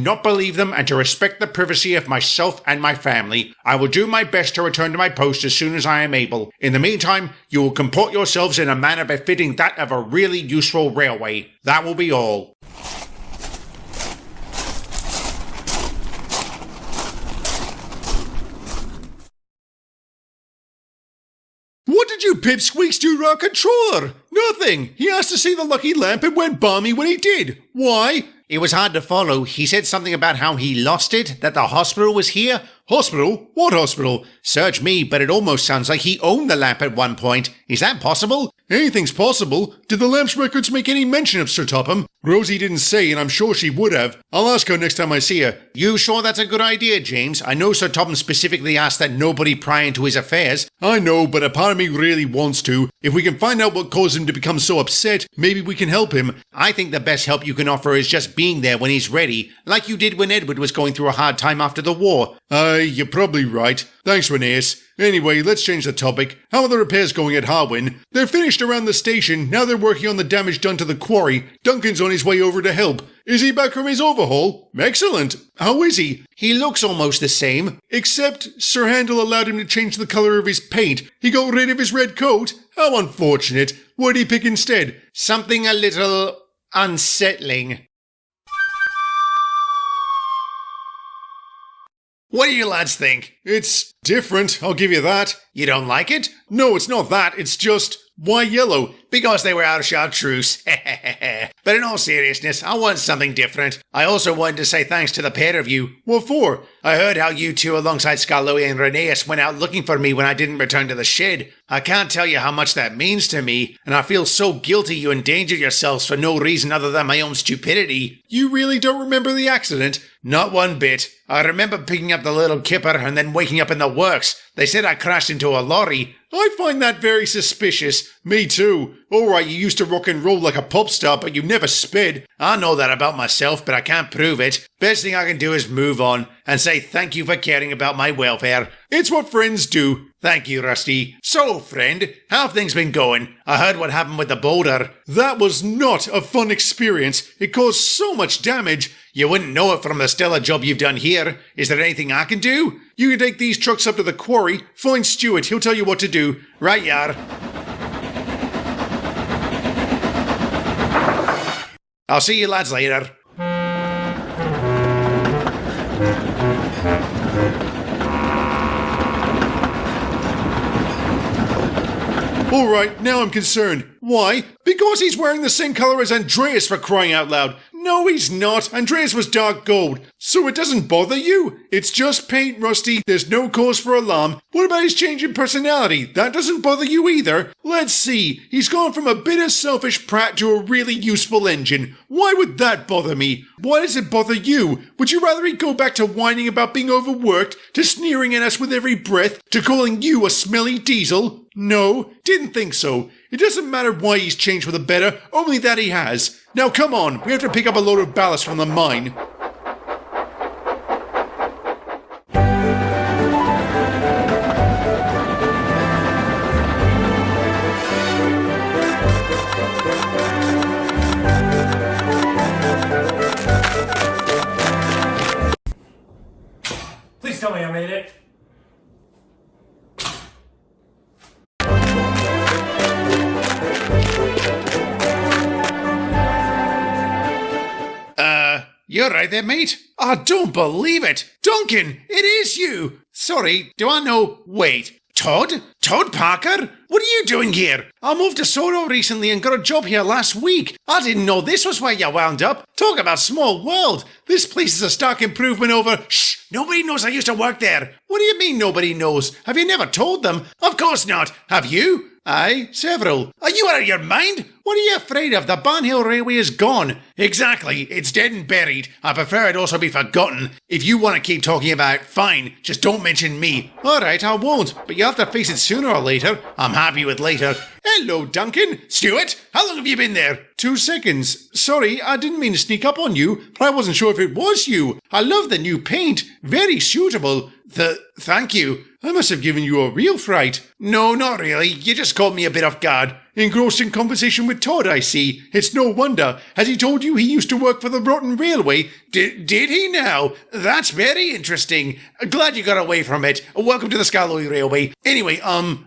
not believe them and to respect the privacy of myself and my family. I will do my best to return to my post as soon as I am able. In the meantime, you will comport yourselves in a manner befitting that of a really useful railway. That will be all. What did you pipsqueaks do to our controller? Nothing. He asked to see the lucky lamp and went balmy when he did. Why? It was hard to follow. He said something about how he lost it, that the hospital was here. Hospital? What hospital? Search me, but it almost sounds like he owned the lamp at one point. Is that possible? Anything's possible. Did the lamp's records make any mention of Sir Topham? Rosie didn't say, and I'm sure she would have. I'll ask her next time I see her. You sure that's a good idea, James? I know Sir Topham specifically asked that nobody pry into his affairs. I know, but a part of me really wants to. If we can find out what caused him to become so upset, maybe we can help him. I think the best help you can offer is just being there when he's ready, like you did when Edward was going through a hard time after the war. You're probably right. Thanks, Rhaenyra. Anyway, let's change the topic. How are the repairs going at Harwin? They're finished around the station. Now they're working on the damage done to the quarry. Duncan's on his way over to help. Is he back from his overhaul? Excellent. How is he? He looks almost the same. Except Sir Handel allowed him to change the colour of his paint. He got rid of his red coat. How unfortunate. What'd he pick instead? Something a little unsettling. What do you lads think? It's different, I'll give you that. You don't like it? No, it's not that. It's just, why yellow? Because they were out of chartreuse. But in all seriousness, I want something different. I also wanted to say thanks to the pair of you. What for? I heard how you two alongside Skarloey and Rhaenyra went out looking for me when I didn't return to the shed. I can't tell you how much that means to me, and I feel so guilty you endangered yourselves for no reason other than my own stupidity. You really don't remember the accident? Not one bit. I remember picking up the little kipper and then waking up in the works. They said I crashed into a lorry. I find that very suspicious. Me too. Alright, you used to rock and roll like a pop star, but you never sped. I know that about myself, but I can't prove it. Best thing I can do is move on and say thank you for caring about my welfare. It's what friends do. Thank you, Rusty. So, friend, how have things been going? I heard what happened with the boulder. That was not a fun experience. It caused so much damage. You wouldn't know it from the stellar job you've done here. Is there anything I can do? You can take these trucks up to the quarry, find Stuart, he'll tell you what to do. Right, yar. I'll see you lads later. Alright, now I'm concerned. Why? Because he's wearing the same colour as Andreas, for crying out loud. No, he's not. Andreas was dark gold. So it doesn't bother you? It's just paint, Rusty. There's no cause for alarm. What about his change in personality? That doesn't bother you either. Let's see. He's gone from a bitter, selfish prat to a really useful engine. Why would that bother me? Why does it bother you? Would you rather he go back to whining about being overworked, to sneering at us with every breath, to calling you a smelly diesel? No, didn't think so. It doesn't matter why he's changed for the better, only that he has. Now come on, we have to pick up a load of ballast from the mine. Please tell me I made it. You're right there, mate. I don't believe it. Duncan, it is you. Sorry, do I know... Wait, Todd? Todd Parker? What are you doing here? I moved to Soro recently and got a job here last week. I didn't know this was where you wound up. Talk about small world. This place is a stark improvement over... Shh! Nobody knows I used to work there. What do you mean nobody knows? Have you never told them? Of course not. Have you? Aye, several. Are you out of your mind? What are you afraid of? The Barnhill Railway is gone. Exactly. It's dead and buried. I prefer it also be forgotten. If you want to keep talking about it, fine. Just don't mention me. Alright, I won't. But you have to face it sooner or later. I'm happy with later. Hello, Duncan. Stuart, how long have you been there? 2 seconds. Sorry, I didn't mean to sneak up on you, but I wasn't sure if it was you. I love the new paint. Very suitable. Thank you. I must have given you a real fright. No, not really. You just caught me a bit off guard. Engrossed in conversation with Todd, I see. It's no wonder. Has he told you he used to work for the Rotten Railway? Did he now? That's very interesting. Glad you got away from it. Welcome to the Scalloy Railway. Anyway,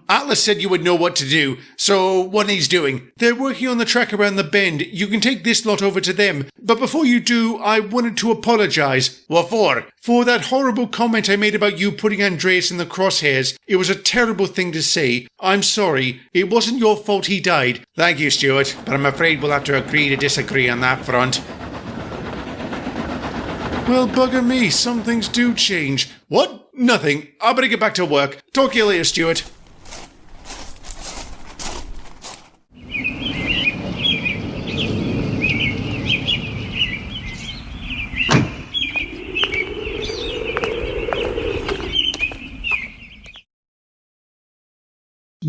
Atlas said you would know what to do. So what he's doing? They're working on the track around the bend. You can take this lot over to them. But before you do, I wanted to apologize. What for? For that horrible comment I made about you putting Andreas in the crosshairs. It was a terrible thing to say. I'm sorry. It wasn't your fault he died. Thank you, Stuart, but I'm afraid we'll have to agree to disagree on that front. Well, bugger me, some things do change. What? Nothing. I better get back to work. Talk to you later, Stuart.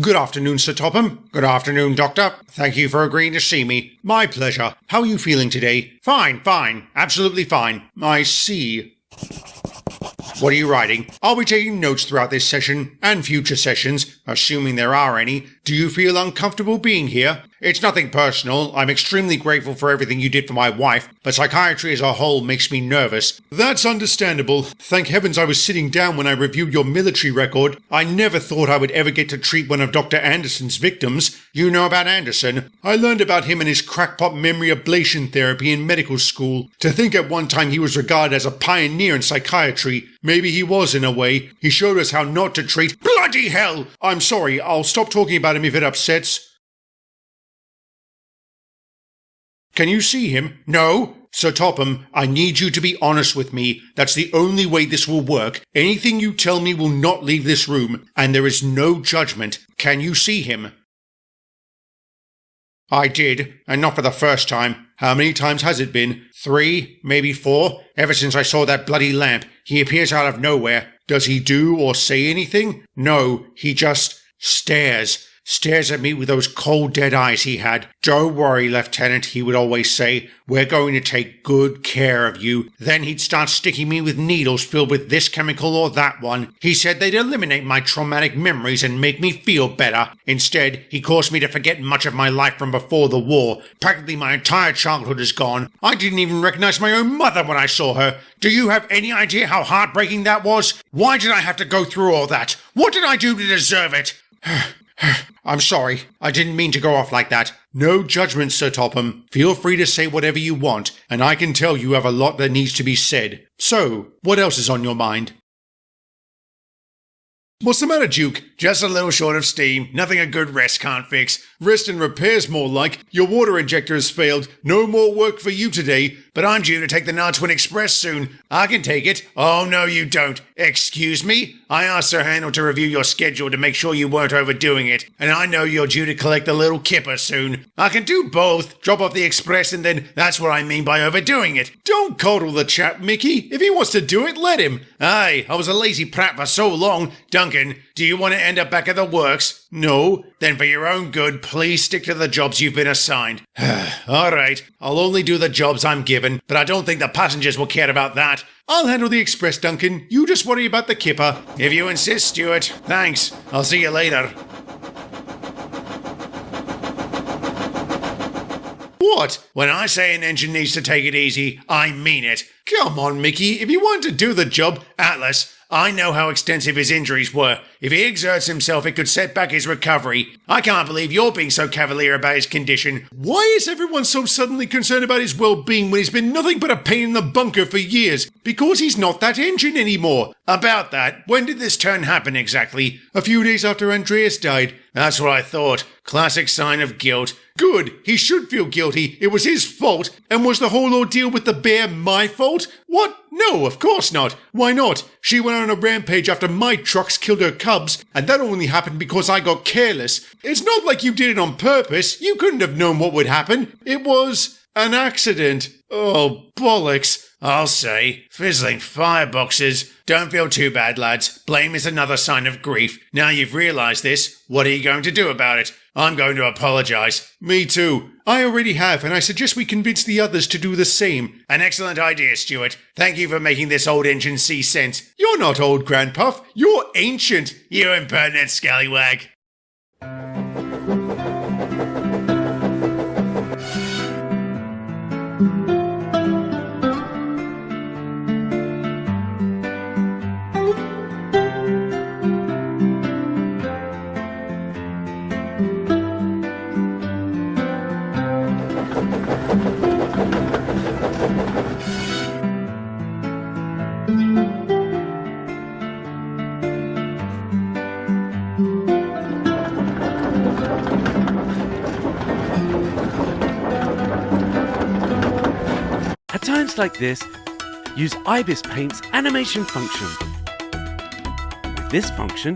Good afternoon, Sir Topham. Good afternoon, Doctor. Thank you for agreeing to see me. My pleasure. How are you feeling today? Fine. Absolutely fine. I see. What are you writing? I'll be taking notes throughout this session and future sessions, assuming there are any. Do you feel uncomfortable being here? It's nothing personal. I'm extremely grateful for everything you did for my wife, but psychiatry as a whole makes me nervous. That's understandable. Thank heavens I was sitting down when I reviewed your military record. I never thought I would ever get to treat one of Dr. Anderson's victims. You know about Anderson? I learned about him and his crackpot memory ablation therapy in medical school. To think at one time he was regarded as a pioneer in psychiatry. Maybe he was in a way. He showed us how not to treat— Bloody hell! I'm sorry, I'll stop talking about him if it upsets. Can you see him? No. Sir Topham, I need you to be honest with me. That's the only way this will work. Anything you tell me will not leave this room, and there is no judgment. Can you see him? I did, and not for the first time. How many times has it been? 3, maybe 4. Ever since I saw that bloody lamp. He appears out of nowhere. Does he do or say anything? No, he just stares. Stares at me with those cold, dead eyes he had. Don't worry, Lieutenant, he would always say. We're going to take good care of you. Then he'd start sticking me with needles filled with this chemical or that one. He said they'd eliminate my traumatic memories and make me feel better. Instead, he caused me to forget much of my life from before the war. Practically my entire childhood is gone. I didn't even recognize my own mother when I saw her. Do you have any idea how heartbreaking that was? Why did I have to go through all that? What did I do to deserve it? I'm sorry. I didn't mean to go off like that. No judgment, Sir Topham. Feel free to say whatever you want, and I can tell you have a lot that needs to be said. So, what else is on your mind? What's the matter, Duke? Just a little short of steam. Nothing a good rest can't fix. Rest and repairs, more like. Your water injector has failed. No more work for you today. But I'm due to take the Nartwin Express soon. I can take it. Oh, no, you don't. Excuse me? I asked Sir Handel to review your schedule to make sure you weren't overdoing it. And I know you're due to collect the little kipper soon. I can do both. Drop off the Express and then that's what I mean by overdoing it. Don't coddle the chap, Mickey. If he wants to do it, let him. Aye, I was a lazy prat for so long. Duncan, do you want to end up back at the works? No. Then for your own good, please stick to the jobs you've been assigned. All right, I'll only do the jobs I'm given, but I don't think the passengers will care about that. I'll handle the Express, Duncan. You just worry about the kipper. If you insist, Stuart. Thanks. I'll see you later. What? When I say an engine needs to take it easy, I mean it. Come on, Mickey. If you want to do the job— Atlas, I know how extensive his injuries were. If he exerts himself, it could set back his recovery. I can't believe you're being so cavalier about his condition. Why is everyone so suddenly concerned about his well-being when he's been nothing but a pain in the bunker for years? Because he's not that engine anymore. About that, when did this turn happen exactly? A few days after Andreas died. That's what I thought. Classic sign of guilt. Good. He should feel guilty. It was his fault. And was the whole ordeal with the bear my fault? What? No, of course not. Why not? She went on a rampage after my trucks killed her cubs, and that only happened because I got careless. It's not like you did it on purpose. You couldn't have known what would happen. It was an accident. Oh, bollocks. I'll say. Fizzling fireboxes. Don't feel too bad, lads. Blame is another sign of grief. Now you've realised this, what are you going to do about it? I'm going to apologise. Me too. I already have, and I suggest we convince the others to do the same. An excellent idea, Stuart. Thank you for making this old engine see sense. You're not old, Grandpuff. You're ancient. You impertinent scallywag. looks like this, use Ibis Paint's animation function. With this function,